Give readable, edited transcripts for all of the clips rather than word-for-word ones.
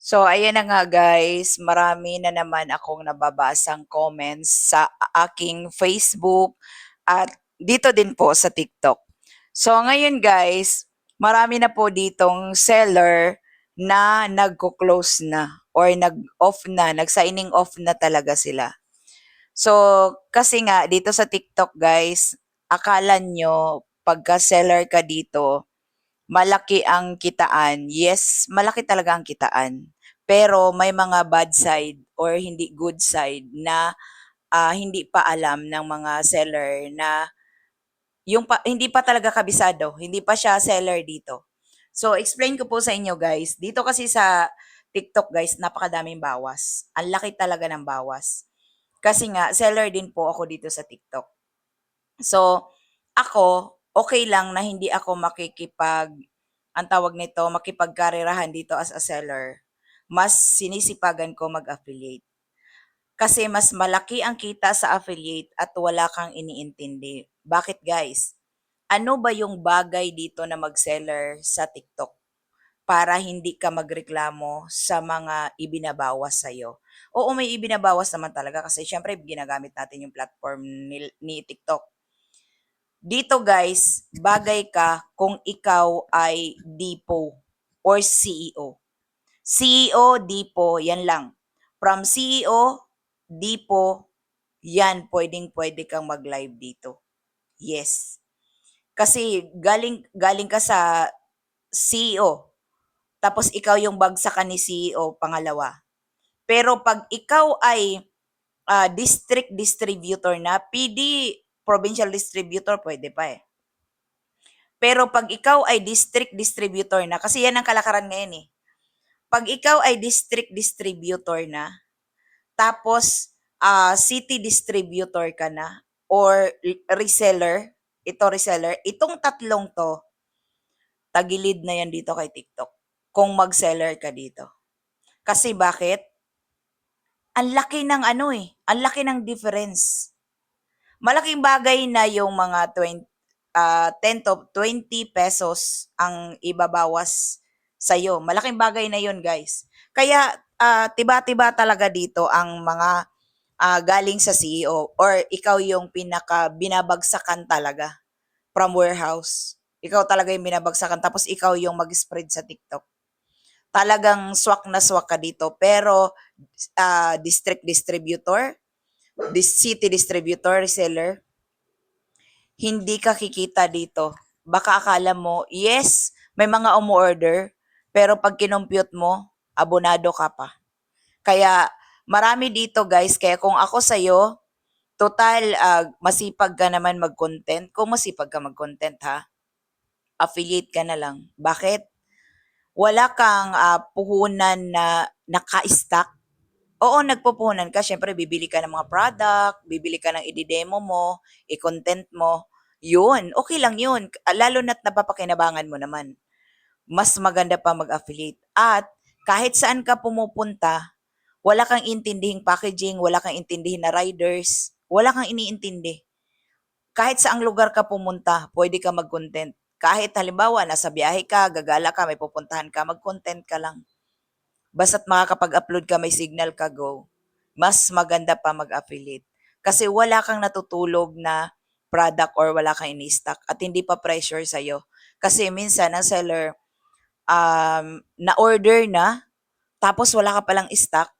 So, ayan na nga guys, marami na naman akong nababasang comments sa aking Facebook at dito din po sa TikTok. So, ngayon guys, marami na po ditong seller na nagko-close na or nag-off na, nag-signing off na talaga sila. So, kasi nga dito sa TikTok guys, akala nyo pagka seller ka dito, malaki ang kitaan. Yes, malaki talaga ang kitaan. Pero may mga bad side or hindi good side na hindi pa alam ng mga seller na hindi pa talaga kabisado, hindi pa siya seller dito. So, explain ko po sa inyo guys. Dito kasi sa TikTok guys, napakadaming bawas. Ang laki talaga ng bawas. Kasi nga, seller din po ako dito sa TikTok. So, ako, okay lang na hindi ako ang tawag nito, makipagkarerahan dito as a seller. Mas sinisipagan ko mag-affiliate. Kasi mas malaki ang kita sa affiliate at wala kang iniintindi. Bakit guys? Ano ba yung bagay dito na mag-seller sa TikTok para hindi ka magreklamo sa mga ibinabawas sa'yo? Oo, may ibinabawas naman talaga kasi syempre ginagamit natin yung platform ni TikTok. Dito guys, bagay ka kung ikaw ay DPO or CEO. CEO, DPO, yan lang. From CEO, DPO, yan, pwedeng-pwede kang mag-live dito. Yes. Kasi galing ka sa CEO, tapos ikaw yung bagsakan ni CEO, pangalawa. Pero pag ikaw ay district distributor na, PD, provincial distributor, pwede pa eh. Pero pag ikaw ay district distributor na, kasi yan ang kalakaran ngayon eh. Pag ikaw ay district distributor na, tapos city distributor ka na, or reseller, itong tatlong to, tagilid na yan dito kay TikTok. Kung mag-seller ka dito. Kasi bakit? Ang laki ng ang laki ng difference. Malaking bagay na yung mga 10 to 20 pesos ang ibabawas sa'yo. Malaking bagay na yun, guys. Kaya, tiba-tiba talaga dito ang mga galing sa CEO or ikaw yung pinaka binabagsakan talaga from warehouse. Ikaw talaga yung binabagsakan tapos ikaw yung mag-spread sa TikTok. Talagang swak na swak ka dito. Pero, district distributor, city distributor, reseller, hindi ka kikita dito. Baka akala mo, yes, may mga umu-order, pero pag kinompute mo, abonado ka pa. Kaya marami dito guys, kaya kung ako sa'yo, total masipag ka naman mag-content. Kung masipag ka mag-content ha, affiliate ka na lang. Bakit? Wala kang puhunan na naka-stack. Oo, nagpupuhunan ka. Siyempre, bibili ka ng mga product, bibili ka ng i-demo mo, i-content mo. Yun, okay lang yun. Lalo na't napapakinabangan mo naman. Mas maganda pa mag-affiliate. At kahit saan ka pumupunta, wala kang intindihing packaging, wala kang intindihin na riders, wala kang iniintindi. Kahit saang lugar ka pumunta, pwede ka mag-content. Kahit halimbawa, nasa biyahe ka, gagala ka, may pupuntahan ka, mag-content ka lang. Basta't makakapag-upload ka, may signal ka, go. Mas maganda pa mag-affiliate. Kasi wala kang natutulog na product or wala kang ini-stock at hindi pa pressure sa'yo. Kasi minsan, ang seller, na-order na, tapos wala ka palang stock,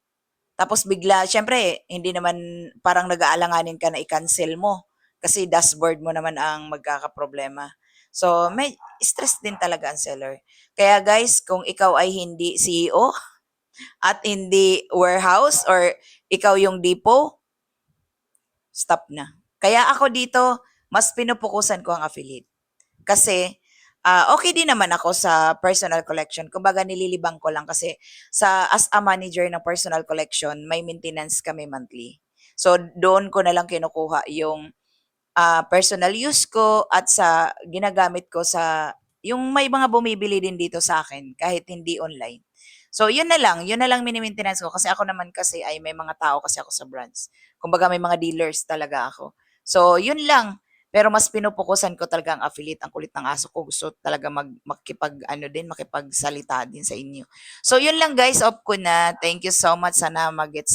tapos bigla, syempre, hindi naman parang nag-aalanganin ka na i-cancel mo. Kasi dashboard mo naman ang magkakaproblema. So, may stress din talaga ang seller. Kaya guys, kung ikaw ay hindi CEO, at hindi warehouse or ikaw yung depot, stop na. Kaya ako dito, mas pinupukusan ko ang affiliate. Kasi, okay din naman ako sa personal collection. Kumbaga, nililibang ko lang kasi as a manager ng personal collection, may maintenance kami monthly. So, doon ko na lang kinukuha yung personal use ko at sa ginagamit ko yung may mga bumibili din dito sa akin kahit hindi online. So, yun na lang mini-maintenance ko kasi ako naman kasi ay may mga tao kasi ako sa branch. Kumbaga may mga dealers talaga ako. So, yun lang. Pero mas pinupukusan ko talaga ang affiliate. Ang kulit ng aso ko, gusto talaga makipag-ano din, makipagsalita din sa inyo. So, yun lang guys, off ko na. Thank you so much. Sana magets